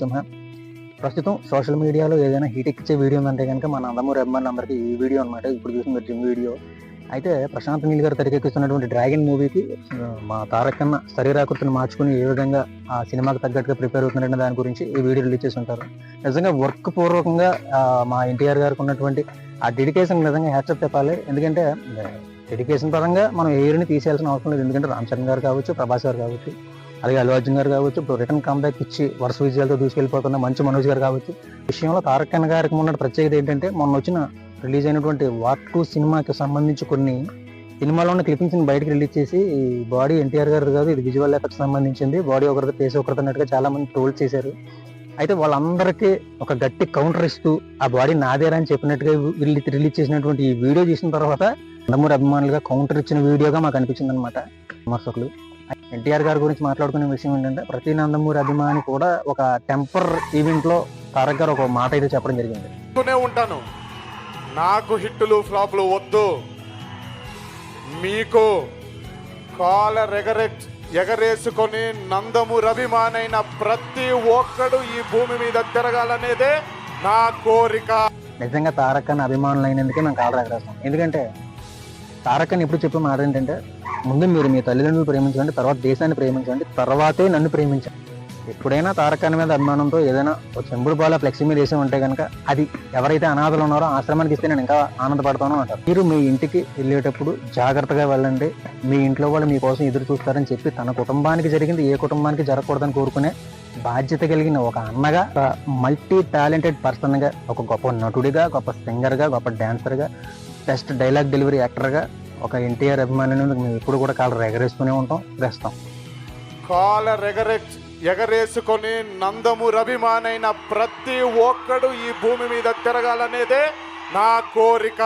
సింహ. ప్రస్తుతం సోషల్ మీడియాలో ఏదైనా హీట్ ఎక్కించే వీడియో ఉందంటే కనుక మన నందమూరి అభిమానులందరికీ ఈ వీడియో అనమాట. ఇప్పుడు చూసిన జిమ్ వీడియో. అయితే ప్రశాంత్ నీల్ గారు తెరకెక్కిస్తున్నటువంటి డ్రాగన్ మూవీకి మా తారక్ అన్న శరీరాకృతిని మార్చుకుని ఏ విధంగా ఆ సినిమాకి తగ్గట్టుగా ప్రిపేర్ అవుతున్నారనే దాని గురించి ఈ వీడియో రిలీజ్ చేసి ఉంటారు. నిజంగా వర్క్ పూర్వకంగా మా ఎన్టీఆర్ గారికి ఉన్నటువంటి ఆ డెడికేషన్ నిజంగా హ్యాట్సప్ చెప్పాలి. ఎందుకంటే డెడికేషన్ పరంగా మనం ఏరిని తీసేయాల్సిన అవసరం లేదు. ఎందుకంటే రామ్ చరణ్ గారు కావచ్చు, ప్రభాస్ గారు కావచ్చు, అలాగే అల్లు అర్జున్ గారు కావచ్చు, ఇప్పుడు రిటర్న్ కాంబ్యాక్ ఇచ్చి వరుస విజయాలతో దూసుకెళ్ళిపోతున్న మంచు మనోజ్ గారు కావచ్చు. విషయంలో తారక్ అన్న గారికి ఉన్న ప్రత్యేకత ఏంటంటే మొన్న వచ్చిన రిలీజ్ అయినటువంటి వార్ 2 సినిమాకి సంబంధించి కొన్ని సినిమాలోనే క్లిప్పింగ్స్ బయటకు రిలీజ్ చేసి ఈ బాడీ ఎన్టీఆర్ గారు కాదు, ఇది విజువల్ ఎఫెక్ట్స్ సంబంధించింది, బాడీ ఒకరితో ఫేస్ ఒకరితో అన్నట్టుగా చాలా మంది ట్రోల్ చేశారు. అయితే వాళ్ళందరికీ ఒక గట్టి కౌంటర్ ఇస్తూ ఆ బాడీ నాదేరా అని చెప్పినట్టుగా రిలీజ్ చేసినటువంటి ఈ వీడియో చూసిన తర్వాత నందమూరి అభిమానులుగా కౌంటర్ ఇచ్చిన వీడియోగా మాకు అనిపించింది అనమాట విమర్శకులు. ఎన్టీఆర్ గారి గురించి మాట్లాడుకునే విషయం ఏంటంటే ప్రతి నందమూరి అభిమాని కూడా ఒక టెంపర్ ఈవెంట్ లో తారక్ గారు ఒక మాట అయితే చెప్పడం జరిగింది. ఉంటాను, నాకు హిట్టులు ఫ్లాప్లు వద్దు, మీకు కాలర్ ఎగరేసుకొని నందమూరి అభిమానైన ప్రతి ఒక్కడు ఈ భూమి మీద తిరగాలనేదే నా కోరిక. నిజంగా తారక్ అన్న అభిమానులు అయినందుకే మేము కాలర్ ఎగరేస్తాం. ఎందుకంటే తారక్ అని ఎప్పుడు చెప్పే మాట ఏంటంటే ముందు మీరు మీ తల్లిదండ్రులు ప్రేమించండి, తర్వాత దేశాన్ని ప్రేమించండి, తర్వాతే నన్ను ప్రేమించండి. ఎప్పుడైనా తారక్ అన్న మీద అభిమానంతో ఏదైనా ఒక చెంబుడు బాల ఫ్లెక్సీ మీద వేసి ఉంటే కనుక అది ఎవరైతే అనాథలు ఉన్నారో ఆశ్రమానికి ఇస్తే నేను ఇంకా ఆనందపడతాను అంటారు. మీరు మీ ఇంటికి వెళ్ళేటప్పుడు జాగ్రత్తగా వెళ్ళండి, మీ ఇంట్లో వాళ్ళు మీకోసం ఎదురు చూస్తారని చెప్పి తన కుటుంబానికి జరిగింది ఏ కుటుంబానికి జరగకూడదని కోరుకునే బాధ్యత కలిగిన ఒక అన్నగా, మల్టీ టాలెంటెడ్ పర్సన్గా, ఒక గొప్ప నటుడిగా, గొప్ప సింగర్గా, గొప్ప డాన్సర్గా, బెస్ట్ డైలాగ్ డెలివరీ యాక్టర్గా ఒక ఎన్టీఆర్ అభిమాని మేము ఎప్పుడు కూడా కాలర్ ఎగరేస్తూనే ఉంటాం, వేస్తాం. కాలర్ ఎగరేసుకొని నందమూరి అభిమానైన ప్రతి ఒక్కడు ఈ భూమి మీద తిరగాలనేదే నా కోరిక.